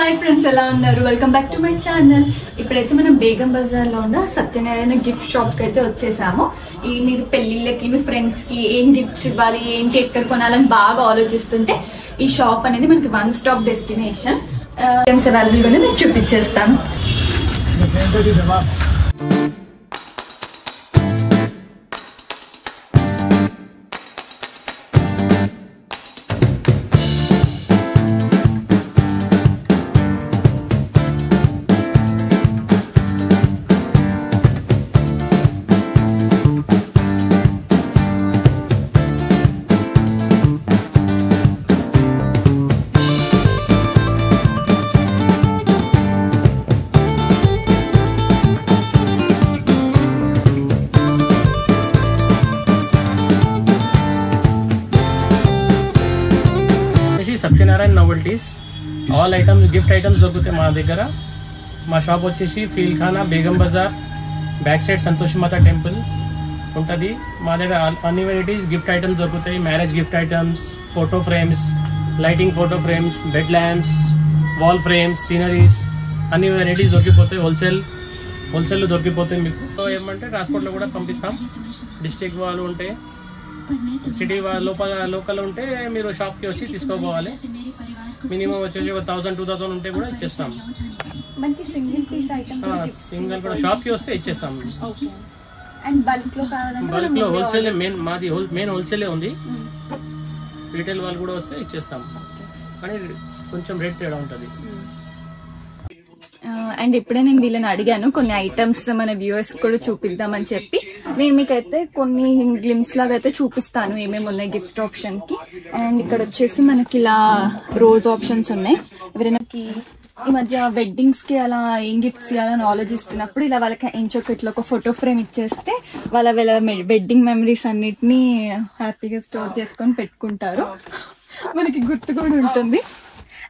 Hi friends, ఎలా ఉన్నారు? Welcome back to my channel. ఇప్పుడైతే మనం బేగం బజార్లో ఉన్న సత్యనారాయణ గిఫ్ట్ షాప్కి అయితే వచ్చేసాము. ఈ మీరు పెళ్ళిళ్ళకి మీ ఫ్రెండ్స్కి ఏం గిఫ్ట్స్ ఇవ్వాలి, ఏంటి, ఎక్కడ కొనాలని బాగా ఆలోచిస్తుంటే ఈ షాప్ అనేది మనకి వన్ స్టాప్ డెస్టినేషన్. ఐటమ్స్ అవైలబుల్గానే నేను చూపించేస్తాను. Satyanarayana novelties all items gift items దొరుకుతాయి మా దగ్గర. మా షాప్ వచ్చేసి Feelkhana, Begum Bazar, back side Santosh Mata temple ఉంటుంది. మా దగ్గర అన్ని వెరైటీస్ గిఫ్ట్ ఐటమ్స్ దొరుకుతాయి. Marriage gift items, photo frames, lighting photo frames, bed lamps, wall frames, sceneries, అన్ని వెరైటీస్ దొరికిపోతాయి. హోల్సేల్లో దొరికిపోతాయి. మీకు ఏమంటే ట్రాన్స్పోర్ట్లో కూడా పంపిస్తాం. డిస్ట్రిక్ట్ వాళ్ళు ఉంటే, సిటీ లోకల్ ఉంటే మీరు షాప్కి వచ్చి తీసుకోపోవాలి. మినిమం వచ్చేసి 1000-2000 ఉంటే కూడా ఇచ్చేస్తాం. సింగిల్ కూడా షాప్కి వస్తే ఇచ్చేస్తాం. బల్క్ లో హోల్సేల్ మాది మెయిన్ హోల్సేలే ఉంది. రీటైల్ వాళ్ళు కూడా వస్తే ఇచ్చేస్తాం, కానీ కొంచెం రేట్ తేడా ఉంటుంది. అండ్ ఇప్పుడే నేను వీళ్ళని అడిగాను కొన్ని ఐటమ్స్ మన వ్యూవర్స్ కూడా చూపిద్దామని చెప్పి. నేను మీకైతే కొన్ని గ్లిమ్స్ లాగా అయితే చూపిస్తాను ఏమేమి ఉన్నాయి గిఫ్ట్ ఆప్షన్ కి. అండ్ ఇక్కడ వచ్చేసి మనకి ఇలా రోజ్ ఆప్షన్స్ ఉన్నాయి. ఎవరైనా ఈ మధ్య వెడ్డింగ్స్ కి అలా ఏం గిఫ్ట్స్ ఇవ్వాలని ఆలోచిస్తున్నప్పుడు ఇలా వాళ్ళకి ఎంచొక్క ఇట్లా ఒక ఫోటో ఫ్రేమ్ ఇచ్చేస్తే వాళ్ళ వెడ్డింగ్ మెమరీస్ అన్నిటినీ హ్యాపీగా స్టోర్ చేసుకొని పెట్టుకుంటారు. మనకి గుర్తు కూడా ఉంటుంది.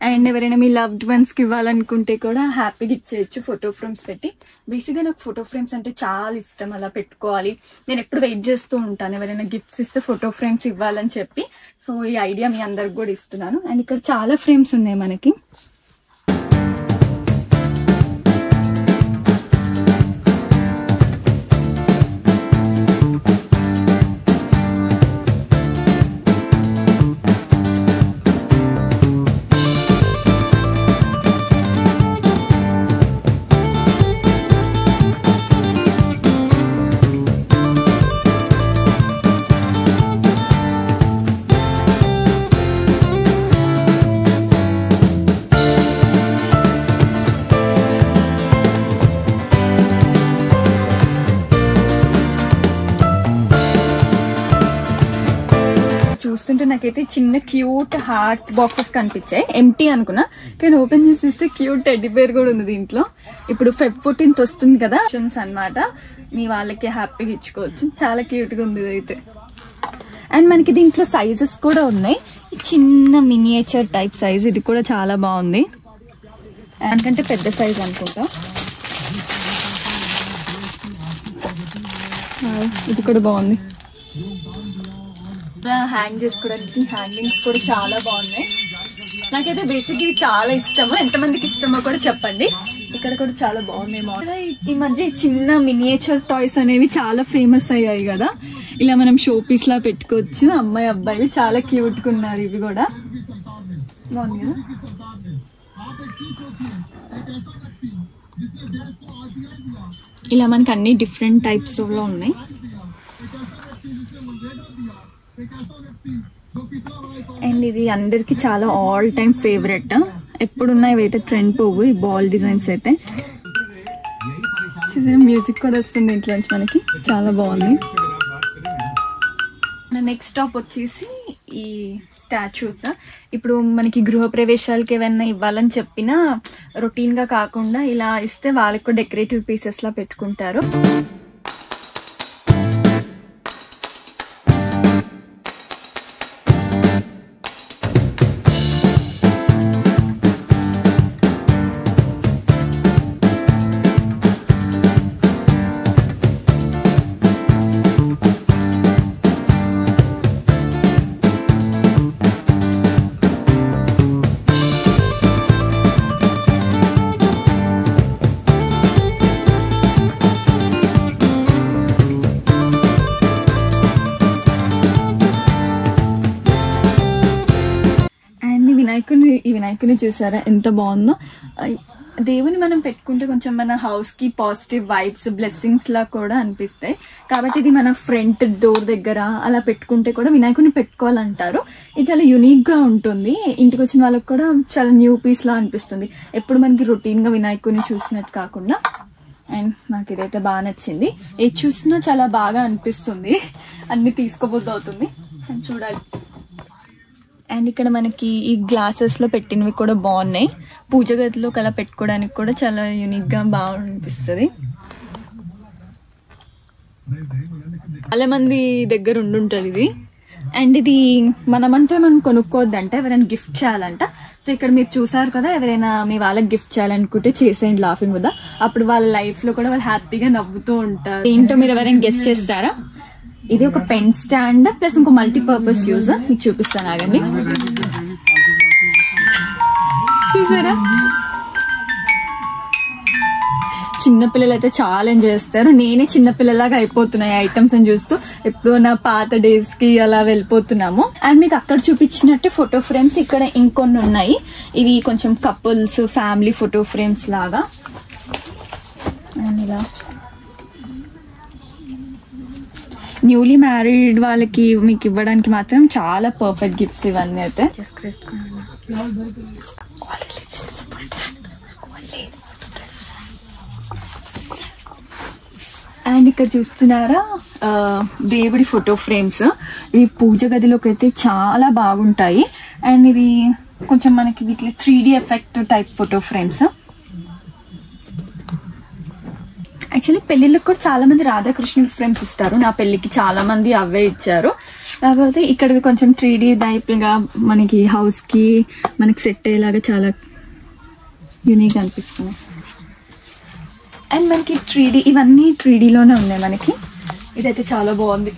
అండ్ ఎవరైనా మీ లవ్డ్ వన్స్ కి ఇవ్వాలనుకుంటే కూడా హ్యాపీగా ఇచ్చేయచ్చు ఫోటో ఫ్రేమ్స్ పెట్టి. బేసిక్గా నాకు ఫోటో ఫ్రేమ్స్ అంటే చాలా ఇష్టం. అలా పెట్టుకోవాలి, నేను ఎప్పుడు వెయిట్ చేస్తూ ఉంటాను ఎవరైనా గిఫ్ట్స్ ఇస్తే ఫోటో ఫ్రేమ్స్ ఇవ్వాలని చెప్పి. సో ఈ ఐడియా మీ అందరికి కూడా ఇస్తున్నాను. అండ్ ఇక్కడ చాలా ఫ్రేమ్స్ ఉన్నాయి మనకి. చూస్తుంటే నాకైతే చిన్న క్యూట్ హార్ట్ బాక్సెస్ కనిపించాయి. ఎంటీ అనుకున్నా, కానీ ఓపెన్ చేసి ఇస్తే క్యూట్ టెడ్డీ బేర్ కూడా ఉంది దీంట్లో. ఇప్పుడు Feb 14th వస్తుంది కదా అన్నమాట, మీ వాళ్ళకి హ్యాపీగా ఇచ్చుకోవచ్చు. చాలా క్యూట్ గా ఉంది ఇదైతే. అండ్ మనకి దీంట్లో సైజెస్ కూడా ఉన్నాయి. చిన్న మినియేచర్ టైప్ సైజ్, ఇది కూడా చాలా బాగుంది. ఎందుకంటే పెద్ద సైజ్ అనుకుంటా. ఇది కూడా బాగుంది. హ్యాంగ్ చేసుకోవడానికి హ్యాంగింగ్స్ కూడా చాలా బాగున్నాయి. నాకైతే బేసిక్ ఇవి చాలా ఇష్టము. ఎంతమందికి ఇష్టమో కూడా చెప్పండి. ఇక్కడ కూడా చాలా బాగున్నాయి మోడల్. ఈ మధ్య చిన్న మినియేచర్ టాయ్స్ అనేవి చాలా ఫేమస్ అయ్యాయి కదా. ఇలా మనం షో పీస్ లా పెట్టుకోవచ్చు. అమ్మాయి అబ్బాయి చాలా క్యూట్ గా ఉన్నారు. ఇవి కూడా బాగుంది కదా. ఇలా మనకి అన్ని డిఫరెంట్ టైప్స్ లో ఉన్నాయి. అండ్ ఇది అందరికి చాలా ఆల్ టైమ్ ఫేవరెట్. ఎప్పుడున్నా ఇవైతే ట్రెండ్ పోవు. ఈ బాల్ డిజైన్స్ అయితే మ్యూజిక్ కూడా వస్తుంది ఇంట్లో నుంచి మనకి. చాలా బాగుంది. నెక్స్ట్ స్టాప్ వచ్చేసి ఈ స్టాచ్యూస్. ఇప్పుడు మనకి గృహ ప్రవేశాలకి ఏమైనా ఇవ్వాలని చెప్పినా రొటీన్ గా కాకుండా ఇలా ఇస్తే వాళ్ళకు డెకరేటివ్ పీసెస్ లా పెట్టుకుంటారు. ఈ వినాయకుని చూసారా ఎంత బాగుందో. దేవుని మనం పెట్టుకుంటే కొంచెం మన హౌస్ కి పాజిటివ్ వైబ్స్ బ్లెస్సింగ్స్ లా కూడా అనిపిస్తాయి. కాబట్టి ఇది మన ఫ్రంట్ డోర్ దగ్గర అలా పెట్టుకుంటే కూడా వినాయకుని పెట్టుకోవాలంటారు. ఇది చాలా యూనిక్ గా ఉంటుంది. ఇంటికి వచ్చిన వాళ్ళకి కూడా చాలా న్యూ పీస్ లా అనిపిస్తుంది. ఎప్పుడు మనకి రొటీన్ గా వినాయకుని చూసినట్టు కాకుండా. అండ్ నాకు ఇదైతే బాగా నచ్చింది. ఏది చూసినా చాలా బాగా అనిపిస్తుంది. అన్ని తీసుకోబోద్దు అవుతుంది అని చూడాలి. అండ్ ఇక్కడ మనకి ఈ గ్లాసెస్ లో పెట్టినవి కూడా బాగున్నాయి. పూజ గదిలో కలా పెట్టుకోవడానికి కూడా చాలా యూనిక్ గా బాగా అనిపిస్తుంది. చాలా మంది దగ్గర ఉండుంటది ఇది. అండ్ ఇది మనమంటే మనం కొనుక్కోవద్దంట, ఎవరైనా గిఫ్ట్ చేయాలంట. సో ఇక్కడ మీరు చూసారు కదా, ఎవరైనా మీ వాళ్ళకి గిఫ్ట్ చేయాలనుకుంటే చేసేయండి లాఫింగ్ విత్. అప్పుడు వాళ్ళ లైఫ్ లో కూడా వాళ్ళు హ్యాపీగా నవ్వుతూ ఉంటారు. ఏంటో మీరు ఎవరైనా గెస్ట్ చేస్తారా? ఇది ఒక పెన్ స్టాండ్ ప్లస్ ఇంకో మల్టీపర్పస్ యూజ్. మీకు చూపిస్తాను ఆగండి. చూసారా, చిన్నపిల్లలు అయితే చాలా ఎంజాయ్ చేస్తారు. నేనే చిన్నపిల్లలాగా అయిపోతున్నాయి ఐటమ్స్ అని చూస్తూ. ఎప్పుడు నా పాత డేస్ కి అలా వెళ్ళిపోతున్నాము. అండ్ మీకు అక్కడ చూపించినట్టే ఫోటో ఫ్రేమ్స్ ఇక్కడ ఇంకొన్ని ఉన్నాయి. ఇవి కొంచెం కపుల్స్ ఫ్యామిలీ ఫోటో ఫ్రేమ్స్ లాగా. అండ్ ఇలా న్యూలీ మ్యారీడ్ వాళ్ళకి మీకు ఇవ్వడానికి మాత్రం చాలా పర్ఫెక్ట్ గిఫ్ట్స్ ఇవన్నీ అయితే. అండ్ ఇక్కడ చూస్తున్నారా దేవుడి ఫోటో ఫ్రేమ్స్. ఇవి పూజ గదిలోకి అయితే చాలా బాగుంటాయి. అండ్ ఇది కొంచెం మనకి వీటిలో 3D effect type photo frames. Actually పెళ్లిళ్ళకి కూడా చాలా మంది రాధాకృష్ణుడు ఫ్రేమ్స్ ఇస్తారు. నా పెళ్లికి చాలా మంది అవే ఇచ్చారు. కాకపోతే ఇక్కడవి కొంచెం 3D టైప్గా మనకి హౌస్ కి మనకి సెట్ అయ్యేలాగా చాలా యూనిక్ అనిపిస్తుంది. అండ్ మనకి 3D ఇవన్నీ 3Dలోనే ఉన్నాయి మనకి. ఇదైతే చాలా బాగుంది.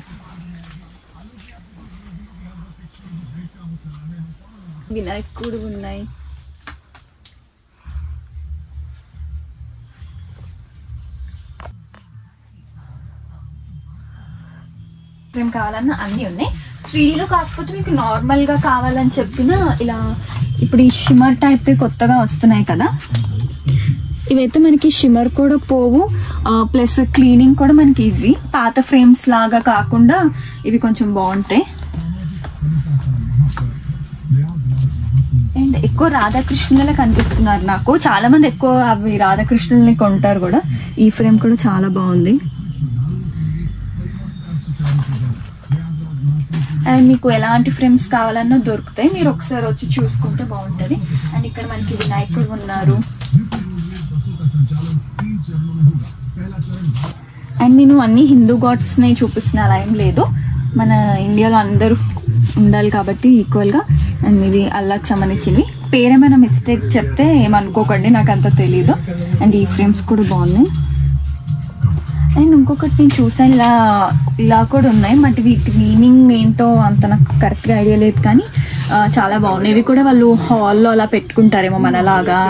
వినాయకుడు ఉన్నాయి. ఫ్రేమ్ కావాలన్నా అన్నీ ఉన్నాయి. 3Dలో కాకపోతే మీకు నార్మల్గా కావాలని చెప్పిన ఇలా ఇప్పుడు ఈ షిమ్మర్ టైప్ కొత్తగా వస్తున్నాయి కదా, ఇవైతే మనకి షిమ్మర్ కూడా పోవు, ప్లస్ క్లీనింగ్ కూడా మనకి ఈజీ. పాత ఫ్రేమ్స్ లాగా కాకుండా ఇవి కొంచెం బాగుంటాయి. అండ్ ఎక్కువ రాధాకృష్ణులే కనిపిస్తున్నారు నాకు. చాలా మంది ఎక్కువ అవి రాధాకృష్ణుల్ని కొంటారు కూడా. ఈ ఫ్రేమ్ కూడా చాలా బాగుంది. అండ్ మీకు ఎలాంటి ఫ్రేమ్స్ కావాలన్నా దొరుకుతాయి. మీరు ఒకసారి వచ్చి చూసుకుంటే బాగుంటుంది. అండ్ ఇక్కడ మనకి వినాయకుడు ఉన్నారు. అండ్ నేను అన్ని హిందూ గాడ్స్ ని చూపిస్తున్నా, అలా ఏం లేదు. మన ఇండియాలో అందరూ ఉండాలి కాబట్టి ఈక్వల్ గా. అండ్ ఇది అల్లాకి సంబంధించినవి. పేరేమైనా మిస్టేక్ చెప్తే ఏమనుకోకండి, నాకు అంత తెలీదు. అండ్ ఈ ఫ్రేమ్స్ కూడా బాగున్నాయి. అండ్ ఇంకొకటి నేను చూసాను, ఇలా కూడా ఉన్నాయి. బట్ వీటి మీనింగ్ ఏంటో అంత నాకు కరెక్ట్గా ఐడియా లేదు, కానీ చాలా బాగున్నాయి. ఇవి కూడా వాళ్ళు హాల్లో అలా పెట్టుకుంటారేమో మనలాగా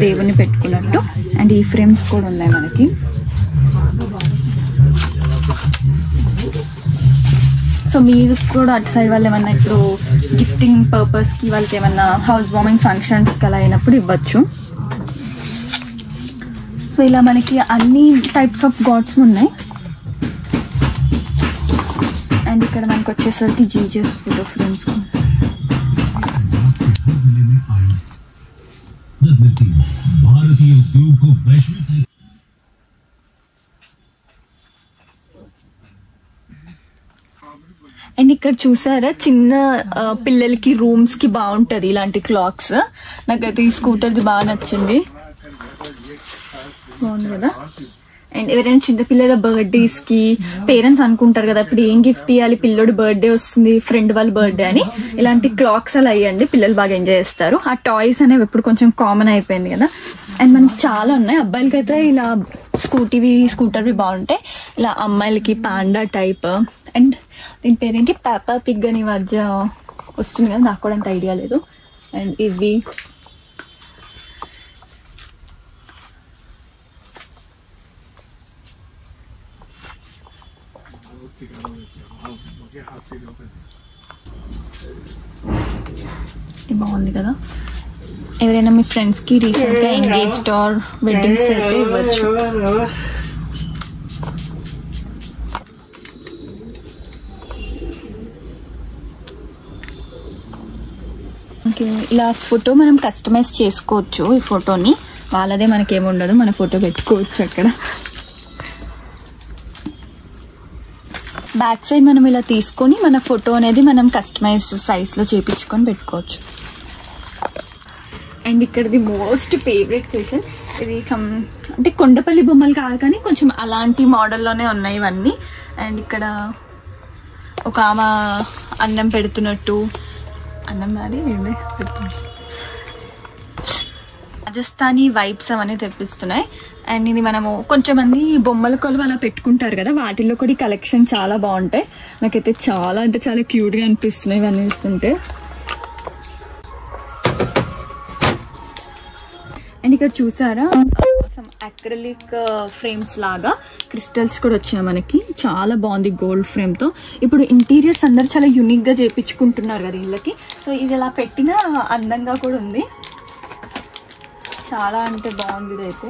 దేవుని పెట్టుకున్నట్టు. అండ్ ఈ ఫ్రేమ్స్ కూడా ఉన్నాయి మనకి. సో మీరు కూడా అటు సైడ్ వాళ్ళు ఏమన్నా ఇప్పుడు గిఫ్టింగ్ పర్పస్కి వాళ్ళకి ఏమన్నా హౌస్ వార్మింగ్ ఫంక్షన్స్కి అలా అయినప్పుడు ఇవ్వచ్చు. సో ఇలా మనకి అన్ని టైప్స్ ఆఫ్ గాడ్స్ ఉన్నాయి. అండ్ ఇక్కడ మనకు వచ్చేసరికి జీజస్ ఫోటో ఫ్రేమ్స్. అండ్ ఇక్కడ చూసారా, చిన్న పిల్లలకి రూమ్స్ కి బాగుంటది ఇలాంటి క్లాక్స్. నాకైతే ఈ స్కూటర్ది బాగా నచ్చింది, బాగుంది కదా. అండ్ ఎవరైనా చిన్నపిల్లల బర్త్డేస్ కి పేరెంట్స్ అనుకుంటారు కదా, ఇప్పుడు ఏం గిఫ్ట్ ఇవ్వాలి, పిల్లోడు బర్త్డే వస్తుంది, ఫ్రెండ్ వాళ్ళ బర్త్డే అని, ఇలాంటి క్లాక్స్ అలా అయ్యండి, పిల్లలు బాగా ఎంజాయ్ చేస్తారు. ఆ టాయ్స్ అనేవి ఇప్పుడు కొంచెం కామన్ అయిపోయింది కదా. అండ్ మనకి చాలా ఉన్నాయి. అబ్బాయిలకి అయితే ఇలా స్కూటర్వి బాగుంటాయి. ఇలా అమ్మాయిలకి పాండా టైప్. అండ్ దీని పేరేంటి, పాపా పిగ్ అని మధ్య వస్తుంది కదా, నాకు కూడా అంత ఐడియా లేదు. అండ్ ఇవి బాగుంది కదా. ఎవరైనా మీ ఫ్రెండ్స్కి రీసెంట్గా ఎంగేజ్డ్ ఆర్ వెడ్డింగ్స్ అయితే ఇవ్వచ్చు. ఇలా ఫోటో మనం కస్టమైజ్ చేసుకోవచ్చు. ఈ ఫోటోని వాళ్ళదే మనకేముండదు, మన ఫోటో పెట్టుకోవచ్చు అక్కడ. బ్యాక్ సైడ్ మనం ఇలా తీసుకొని మన ఫోటో అనేది మనం కస్టమైజ్ సైజ్లో చేపించుకొని పెట్టుకోవచ్చు. అండ్ ఇక్కడది మోస్ట్ ఫేవరెట్ సెషన్ ఇది. అంటే కొండపల్లి బొమ్మలు కాదు కానీ కొంచెం అలాంటి మోడల్లోనే ఉన్నాయి ఇవన్నీ. అండ్ ఇక్కడ ఒక ఆమె అన్నం పెడుతున్నట్టు, అన్నం అది రాజస్థానీ వైబ్స్ అవన్నీ తెప్పిస్తున్నాయి. అండ్ ఇది మనము కొంచెం మంది బొమ్మల కొలువు అలా పెట్టుకుంటారు కదా, వాటిల్లో కూడా ఈ కలెక్షన్ చాలా బాగుంటాయి. నాకైతే చాలా అంటే చాలా క్యూట్గా అనిపిస్తున్నాయి ఇవన్నీ చూస్తుంటే. అండ్ ఇక్కడ చూసారా అక్రిలిక్ ఫ్రేమ్స్ లాగా క్రిస్టల్స్ కూడా వచ్చాయి మనకి. చాలా బాగుంది గోల్డ్ ఫ్రేమ్ తో. ఇప్పుడు ఇంటీరియర్స్ అందరు చాలా యూనిక్ గా చేపించుకుంటున్నారు కదా ఇళ్ళకి. సో ఇది ఇలా పెట్టినా అందంగా కూడా ఉంది. చాలా అంటే బాగుంది ఇదైతే.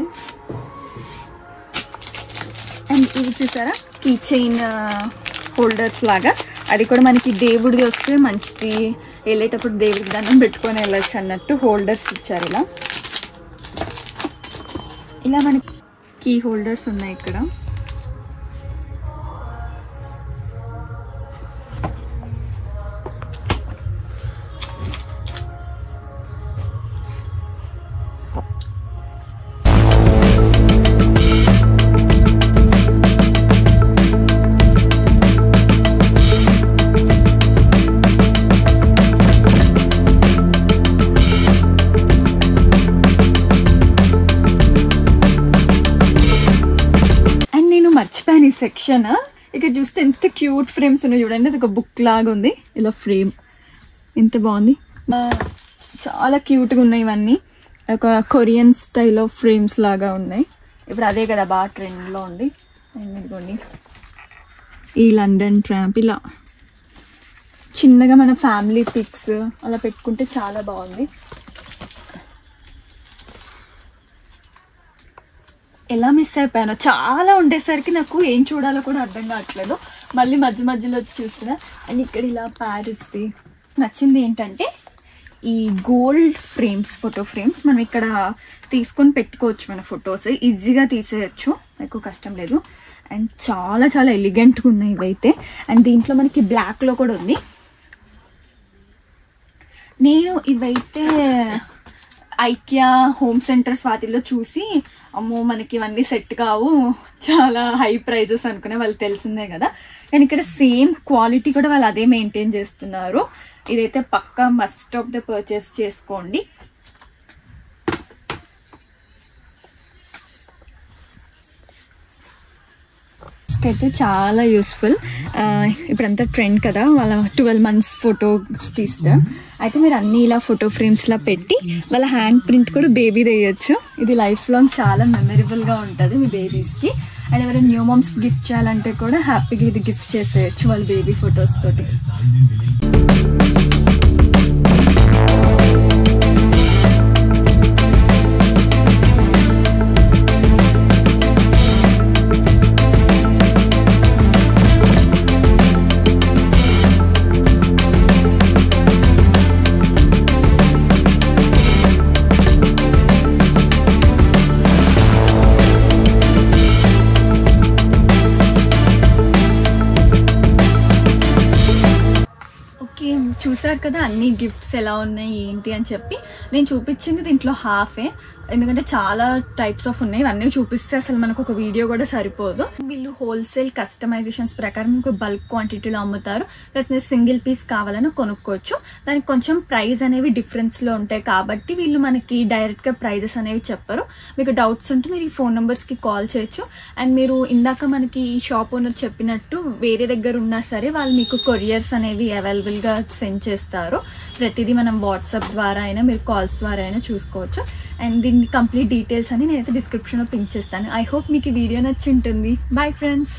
అండ్ ఇది చూసారా కీ చైన్ హోల్డర్స్ లాగా, అది కూడా మనకి దేవుడిది వస్తే మంచిది, వెళ్ళేటప్పుడు దేవుడికి దండం పెట్టుకొని వెళ్ళచ్చు అన్నట్టు హోల్డర్స్ ఇచ్చారు. ఇలా మనకి కీ హోల్డర్స్ ఉన్నాయి ఇక్కడ. మర్చిపోయాను ఈ సెక్షన్. ఇక్కడ చూస్తే ఎంత క్యూట్ ఫ్రేమ్స్ ఉన్నాయి చూడండి. అది ఒక బుక్ లాగా ఉంది. ఇలా ఫ్రేమ్ ఎంత బాగుంది, చాలా క్యూట్గా ఉన్నాయి ఇవన్నీ. ఒక కొరియన్ స్టైల్ ఆఫ్ ఫ్రేమ్స్ లాగా ఉన్నాయి. ఇప్పుడు అదే కదా బాగా ట్రెండ్లో ఉంది. ఇదిగోండి ఈ లండన్ ట్రాంప్. ఇలా చిన్నగా మన ఫ్యామిలీ పిక్స్ అలా పెట్టుకుంటే చాలా బాగుంది. ఎలా మిస్ అయిపోయానో, చాలా ఉండేసరికి నాకు ఏం చూడాలో కూడా అర్థం కావట్లేదు. మళ్ళీ మధ్య మధ్యలో వచ్చి చూస్తున్నా. అండ్ ఇక్కడ ఇలా ప్యారిస్ది నచ్చింది ఏంటంటే ఈ గోల్డ్ ఫ్రేమ్స్, ఫోటో ఫ్రేమ్స్ మనం ఇక్కడ తీసుకొని పెట్టుకోవచ్చు. మన ఫొటోస్ ఈజీగా తీసేయచ్చు, ఎక్కువ కష్టం లేదు. అండ్ చాలా చాలా ఎలిగెంట్గా ఉన్నాయి ఇవైతే. అండ్ దీంట్లో మనకి బ్లాక్లో కూడా ఉంది. నేను ఇవైతే ఐకియా హోమ్ సెంటర్స్ వాటిల్లో చూసి అమ్మో మనకి ఇవన్నీ సెట్ కావు, చాలా హై ప్రైజెస్ అనుకునే, వాళ్ళు తెలిసిందే కదా. కానీ ఇక్కడ సేమ్ క్వాలిటీ కూడా వాళ్ళు అదే మెయింటైన్ చేస్తున్నారు. ఇదైతే పక్కా మస్ట్ ఆఫ్ ద పర్చేస్ చేసుకోండి. అయితే చాలా యూస్ఫుల్. ఇప్పుడంతా ట్రెండ్ కదా, వాళ్ళ 12 months ఫొటోస్ తీస్తారు. అయితే మీరు అన్ని ఇలా ఫోటో ఫ్రేమ్స్లా పెట్టి వాళ్ళ హ్యాండ్ ప్రింట్ కూడా బేబీ వేయచ్చు. ఇది లైఫ్ లాంగ్ చాలా మెమరబుల్గా ఉంటుంది మీ బేబీస్కి. అండ్ ఎవరైనా న్యూ మామ్స్ గిఫ్ట్ చేయాలంటే కూడా హ్యాపీగా ఇది గిఫ్ట్ చేసేయచ్చు వాళ్ళ బేబీ ఫొటోస్ తోటి. చూసారు కదా అన్ని గిఫ్ట్స్ ఎలా ఉన్నాయి ఏంటి అని చెప్పి. నేను చూపించింది దీంట్లో హాఫే, ఎందుకంటే చాలా టైప్స్ ఆఫ్ ఉన్నాయి. ఇవన్నీ చూపిస్తే అసలు మనకు ఒక వీడియో కూడా సరిపోదు. వీళ్ళు హోల్సేల్ కస్టమైజేషన్స్ ప్రకారం మీకు బల్క్ క్వాంటిటీలో అమ్ముతారు. ప్లస్ మీరు సింగిల్ పీస్ కావాలని కొనుక్కోవచ్చు. దానికి కొంచెం ప్రైస్ అనేవి డిఫరెన్స్లో ఉంటాయి కాబట్టి వీళ్ళు మనకి డైరెక్ట్గా ప్రైజెస్ అనేవి చెప్పరు. మీకు డౌట్స్ ఉంటే మీరు ఈ ఫోన్ నెంబర్స్కి కాల్ చేయొచ్చు. అండ్ మీరు ఇందాక మనకి ఈ షాప్ ఓనర్ చెప్పినట్టు వేరే దగ్గర ఉన్నా సరే వాళ్ళు మీకు కొరియర్స్ అనేవి అవైలబుల్గా సెండ్ చేస్తారు. ప్రతిదీ మనం వాట్సాప్ ద్వారా అయినా మీరు కాల్స్ ద్వారా అయినా చూసుకోవచ్చు. అండ్ దీని కంప్లీట్ డీటెయిల్స్ అని నేనైతే డిస్క్రిప్షన్లో పింక్ చేస్తాను. ఐ హోప్ మీకు ఈ వీడియో నచ్చి ఉంటుంది. Bye friends.